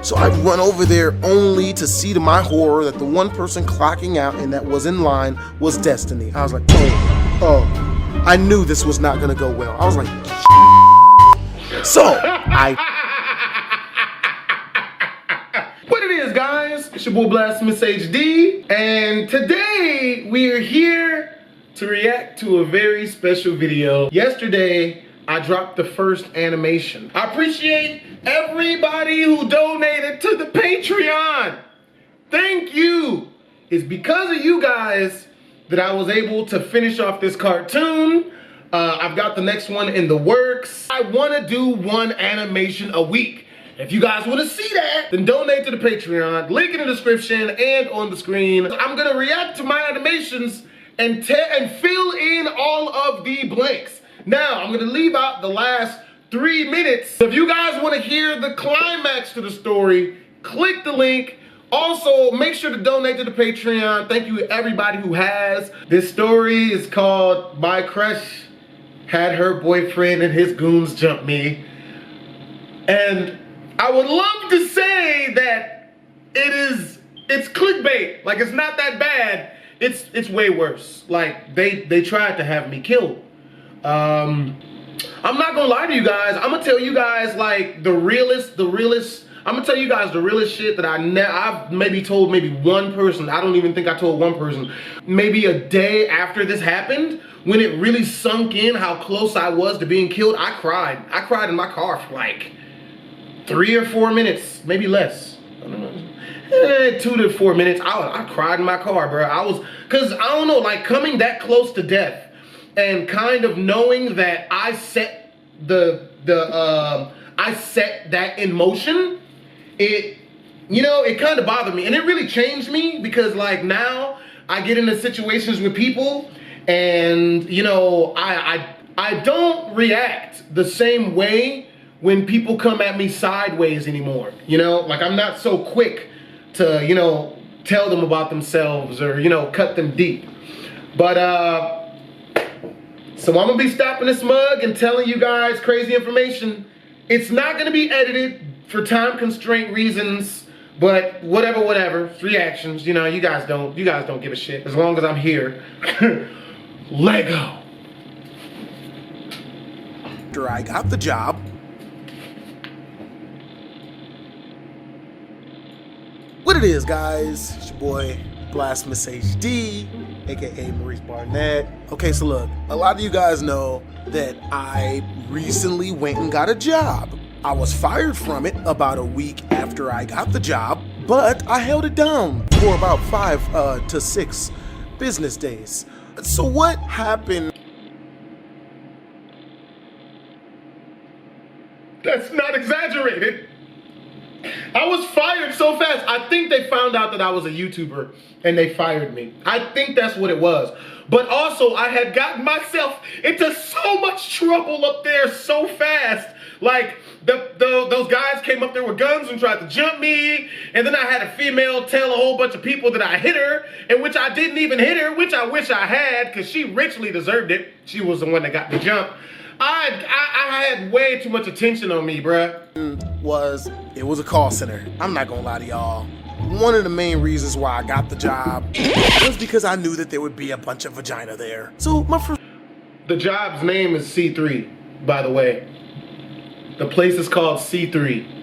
So I run over there only to see to my horror that the one person clocking out and that was in line was Destiny. I was like, oh, I knew this was not gonna go well. I was like, so What it is, guys? It's your boy Blasphemous HD, and today we are here to react to a very special video. Yesterday, I dropped the first animation. I appreciate everybody who donated to the Patreon. Thank you. It's because of you guys that I was able to finish off this cartoon. I've got the next one in the works. I want to do one animation a week. If you guys want to see that, then donate to the Patreon. Link in the description and on the screen. I'm going to react to my animations and fill in all of the blanks. Now, I'm gonna leave out the last 3 minutes. If you guys wanna hear the climax to the story, click the link. Also, make sure to donate to the Patreon. Thank you to everybody who has. This story is called My Crush Had Her Boyfriend and His Goons Jump Me. And I would love to say that it's clickbait. Like, it's not that bad. It's way worse. Like, they tried to have me killed. I'm not gonna lie to you guys. I'm gonna tell you guys like the realest. I'm gonna tell you guys the realest shit that I've maybe told maybe one person. I don't even think I told one person. Maybe a day after this happened, when it really sunk in how close I was to being killed, I cried. I cried in my car for like 3 or 4 minutes, maybe less. I don't know. 2 to 4 minutes. I cried in my car, bro. Cause I don't know, like coming that close to death and kind of knowing that I set that in motion, it kind of bothered me, and it really changed me because like now I get into situations with people and I don't react the same way when people come at me sideways anymore. Like I'm not so quick to, tell them about themselves or, cut them deep. But, so I'm gonna be stopping this mug and telling you guys crazy information. It's not gonna be edited for time constraint reasons, but whatever, it's reactions. You guys don't give a shit as long as I'm here. Lego. after I got the job, what it is, guys, it's your boy Blasphemous HD, aka Maurice Barnett. Okay, so look, a lot of you guys know that I recently went and got a job. I was fired from it about a week after I got the job, but I held it down for about 5 to 6 business days. So what happened? That's not exaggerated. I was fired so fast. I think they found out that I was a YouTuber and they fired me. I think that's what it was. But also, I had gotten myself into so much trouble up there so fast. Like, those guys came up there with guns and tried to jump me. And then I had a female tell a whole bunch of people that I hit her, in which I didn't even hit her, which I wish I had, because she richly deserved it. She was the one that got the jump. I had way too much attention on me, bruh. It was a call center. I'm not gonna lie to y'all. One of the main reasons why I got the job was because I knew that there would be a bunch of vagina there. So my first... The job's name is C3, by the way. The place is called C3.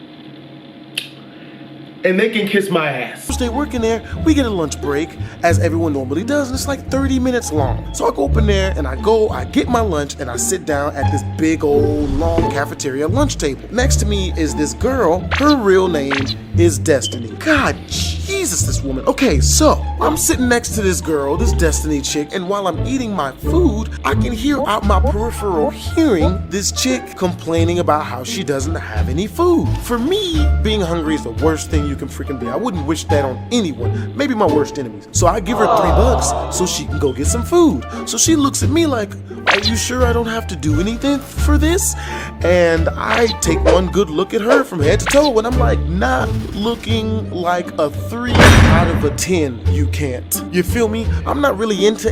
And they can kiss my ass. First day working there, we get a lunch break, as everyone normally does, and it's like 30 minutes long. So I go up in there, and I get my lunch, and I sit down at this big old long cafeteria lunch table. Next to me is this girl. Her real name is Destiny. God, Jesus, this woman. Okay, so I'm sitting next to this girl, this Destiny chick, and while I'm eating my food, I can hear out my peripheral hearing this chick complaining about how she doesn't have any food. For me, being hungry is the worst thing you can freaking be. I wouldn't wish that on anyone, maybe my worst enemies. So I give her $3 so she can go get some food. So she looks at me like, are you sure I don't have to do anything for this? And I take one good look at her from head to toe, and I'm like, not looking like a 3 out of a 10, you can't. You feel me? I'm not really into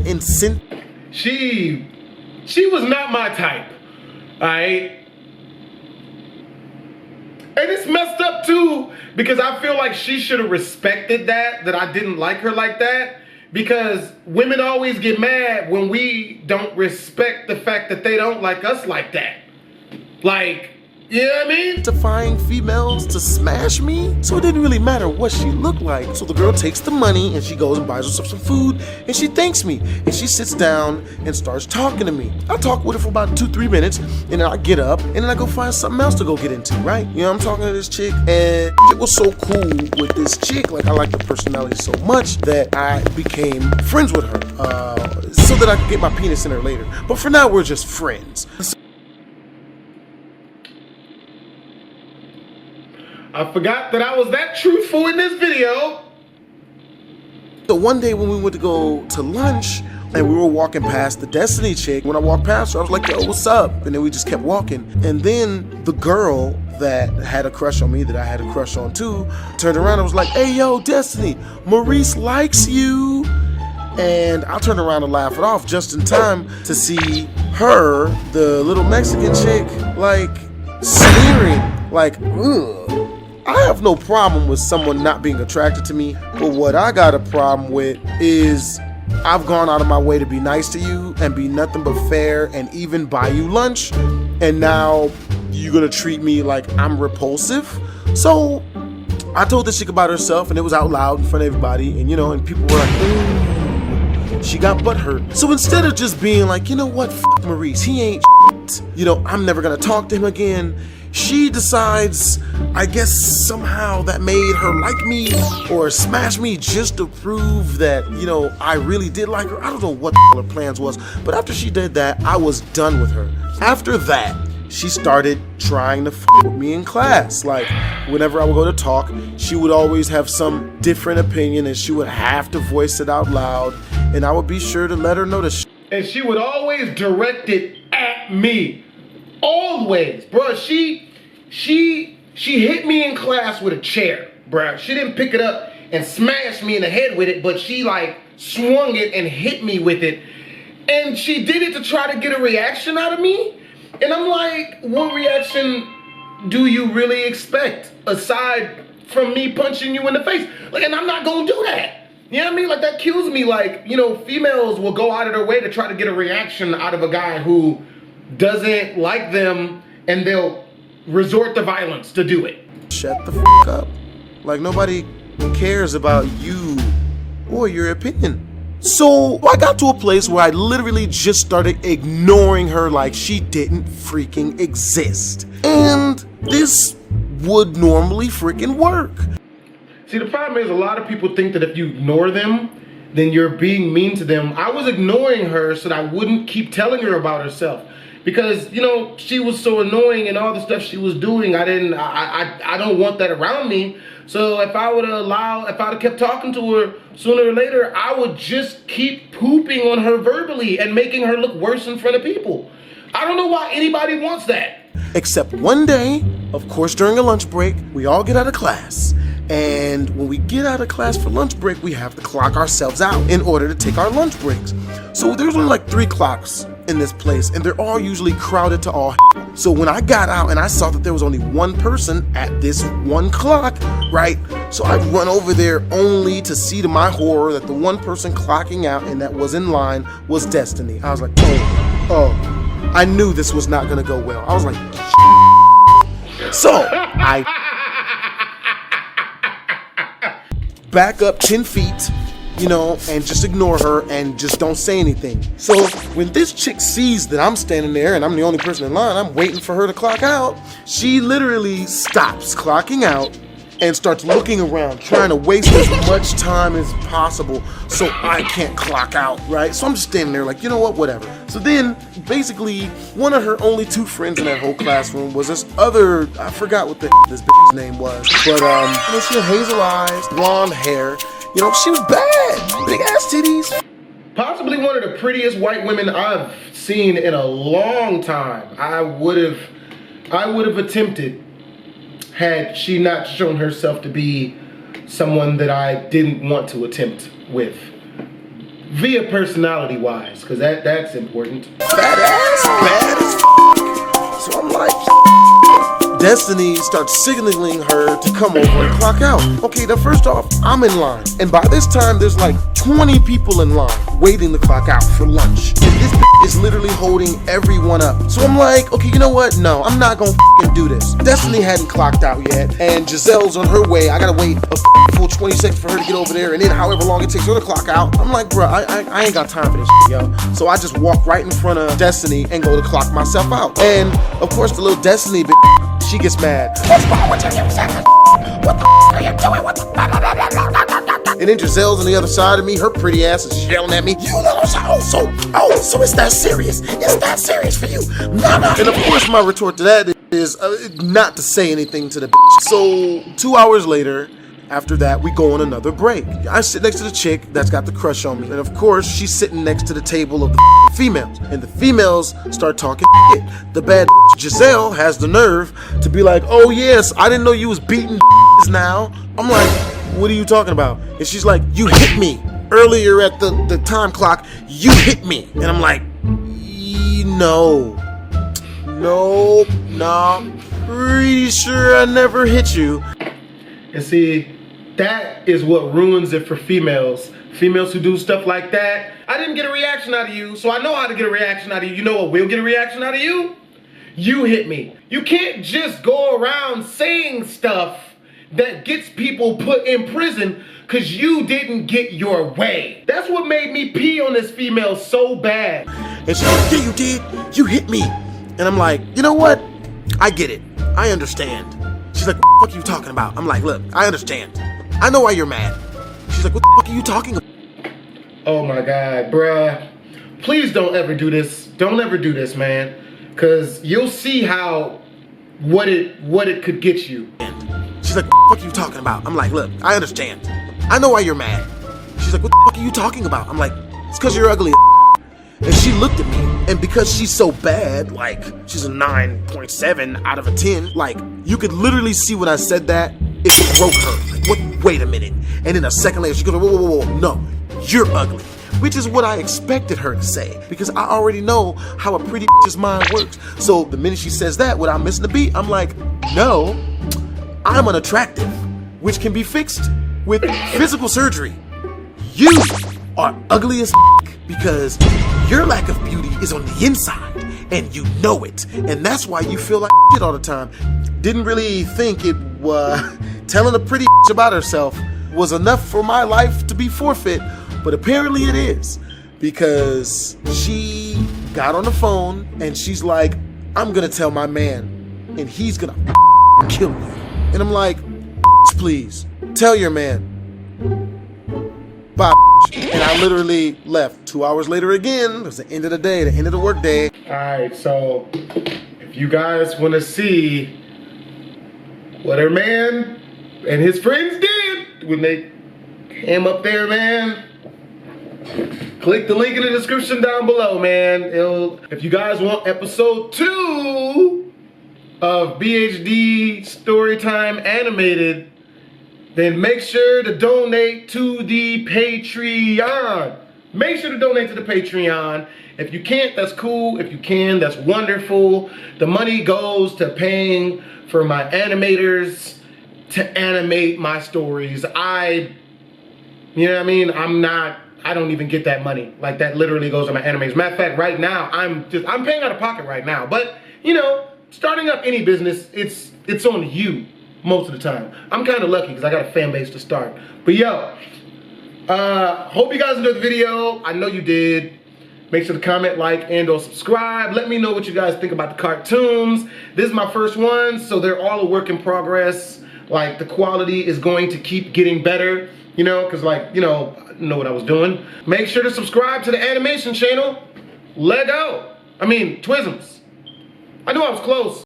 She was not my type, alright? And it's messed up too, because I feel like she should have respected that I didn't like her like that. Because women always get mad when we don't respect the fact that they don't like us like that. Like, you know what I mean? Defying females to smash me, so it didn't really matter what she looked like. So the girl takes the money and she goes and buys herself some food and she thanks me and she sits down and starts talking to me. I talk with her for about 2-3 minutes and then I get up and then I go find something else to go get into, right? You know, I'm talking to this chick and it was so cool with this chick. Like, I liked her personality so much that I became friends with her so that I could get my penis in her later. But for now, we're just friends. I forgot that I was that truthful in this video. So one day when we went to go to lunch and we were walking past the Destiny chick, when I walked past her, I was like, yo, what's up? And then we just kept walking. And then the girl that had a crush on me, that I had a crush on too, turned around and was like, hey, yo, Destiny, Maurice likes you. And I turned around and laughed it off just in time to see her, the little Mexican chick, like sneering, like, ugh. I have no problem with someone not being attracted to me, but what I got a problem with is I've gone out of my way to be nice to you and be nothing but fair and even buy you lunch, and now you're gonna treat me like I'm repulsive. So I told this chick about herself and it was out loud in front of everybody, and you know, and people were like, ooh, she got butthurt. So instead of just being like, you know what, f Maurice, he ain't shit, you know, I'm never gonna talk to him again, she decides, I guess somehow that made her like me or smash me just to prove that, you know, I really did like her. I don't know what her plans was, but after she did that, I was done with her. After that, she started trying to f with me in class. Like, whenever I would go to talk, she would always have some different opinion and she would have to voice it out loud, and I would be sure to let her know the And she would always direct it at me. Always, bruh. She hit me in class with a chair, bruh. She didn't pick it up and smash me in the head with it, but she like swung it and hit me with it. And she did it to try to get a reaction out of me. And I'm like, what reaction do you really expect aside from me punching you in the face? Like, and I'm not gonna do that. You know what I mean? Like, that kills me. Like, you know, females will go out of their way to try to get a reaction out of a guy who doesn't like them, and they'll resort to violence to do it. Shut the f up. Like, nobody cares about you or your opinion. So I got to a place where I literally just started ignoring her like she didn't freaking exist. And this would normally freaking work. See, the problem is a lot of people think that if you ignore them, then you're being mean to them. I was ignoring her so that I wouldn't keep telling her about herself. Because, you know, she was so annoying and all the stuff she was doing, I don't want that around me. So if I would have kept talking to her, sooner or later, I would just keep pooping on her verbally and making her look worse in front of people. I don't know why anybody wants that. Except one day, of course, during a lunch break, we all get out of class. And when we get out of class for lunch break, we have to clock ourselves out in order to take our lunch breaks. So there's only like 3 clocks in this place, and they're all usually crowded to all. So when I got out and I saw that there was only one person at this 1 clock, right? So I run over there only to see to my horror that the one person clocking out and that was in line was Destiny. I was like, oh, I knew this was not gonna go well. I was like, so I back up 10 feet, you know, and just ignore her and just don't say anything. So when this chick sees that I'm standing there and I'm the only person in line, I'm waiting for her to clock out, she literally stops clocking out and starts looking around, trying to waste as much time as possible so I can't clock out, right? So I'm just standing there like, you know what, whatever. So then, basically, one of her only 2 friends in that whole classroom was this other, I forgot what this bitch's name was, but, you know, she had hazel eyes, blonde hair, you know, she was bad, big ass titties. Possibly one of the prettiest white women I've seen in a long time. I would have attempted, had she not shown herself to be someone that I didn't want to attempt with, via personality wise, because that's important. Bad ass, bad as f. So I'm like, Destiny starts signaling her to come over and clock out. Okay, now first off, I'm in line. And by this time, there's like 20 people in line waiting to clock out for lunch. And this is literally holding everyone up. So I'm like, okay, you know what? No, I'm not gonna do this. Destiny hadn't clocked out yet, and Giselle's on her way. I gotta wait a full 20 seconds for her to get over there, and then however long it takes her to clock out. I'm like, bro, I ain't got time for this yo. So I just walk right in front of Destiny and go to clock myself out. And of course, the little Destiny she gets mad. What's wrong with you? What the are you doing? What the And then Giselle's on the other side of me. Her pretty ass is yelling at me. You little so it's that serious? It's that serious for you? No. And of course, my retort to that is not to say anything to the bitch. So 2 hours later, after that, we go on another break. I sit next to the chick that's got the crush on me. And of course, she's sitting next to the table of the females. And the females start talking shit. The bad Giselle has the nerve to be like, oh yes, I didn't know you was beating now. I'm like, what are you talking about? And she's like, you hit me. Earlier at the time clock, you hit me. And I'm like, no, pretty sure I never hit you. And see, that is what ruins it for females. Females who do stuff like that. I didn't get a reaction out of you, so I know how to get a reaction out of you. You know what will get a reaction out of you? You hit me. You can't just go around saying stuff that gets people put in prison because you didn't get your way. That's what made me pee on this female so bad. And she's like, yeah, you did. You hit me. And I'm like, you know what? I get it. I understand. She's like, what the fuck are you talking about? I'm like, look, I understand. I know why you're mad. She's like, what the fuck are you talking about? Oh my God, bruh. Please don't ever do this. Don't ever do this, man. Cause you'll see what it could get you. She's like, what the fuck are you talking about? I'm like, look, I understand. I know why you're mad. She's like, what the fuck are you talking about? I'm like, it's cause you're ugly. And she looked at me, and because she's so bad, like, she's a 9.7 out of a 10, like, you could literally see when I said that, it broke her. Like, what? Wait a minute. And then a second later, she goes, whoa, no, you're ugly. Which is what I expected her to say, because I already know how a pretty bitch's mind works. So the minute she says that, without missing a beat, I'm like, no, I'm unattractive, which can be fixed with physical surgery. You are ugly as because your lack of beauty is on the inside, and you know it, and that's why you feel like shit all the time. Didn't really think it was telling a pretty about herself was enough for my life to be forfeit, but apparently it is, because she got on the phone and she's like, I'm gonna tell my man, and he's gonna kill you. And I'm like, please, tell your man. Bye. And I literally left. 2 hours later again, it was the end of the day, the end of the work day. Alright, so if you guys want to see what her man and his friends did when they came up there, man, click the link in the description down below, man. If you guys want episode 2 of BHD Storytime Animated, then make sure to donate to the Patreon. Make sure to donate to the Patreon. If you can't, that's cool. If you can, that's wonderful. The money goes to paying for my animators to animate my stories. You know what I mean? I don't even get that money. Like, that literally goes to my animators. Matter of fact, right now, I'm paying out of pocket right now. But, you know, starting up any business, it's on you most of the time. I'm kind of lucky because I got a fan base to start. But yo, hope you guys enjoyed the video. I know you did. Make sure to comment, like, and or subscribe. Let me know what you guys think about the cartoons. This is my first one, so they're all a work in progress. Like, the quality is going to keep getting better, you know, because, like, you know what I was doing. Make sure to subscribe to the animation channel. Twisms. I knew I was close.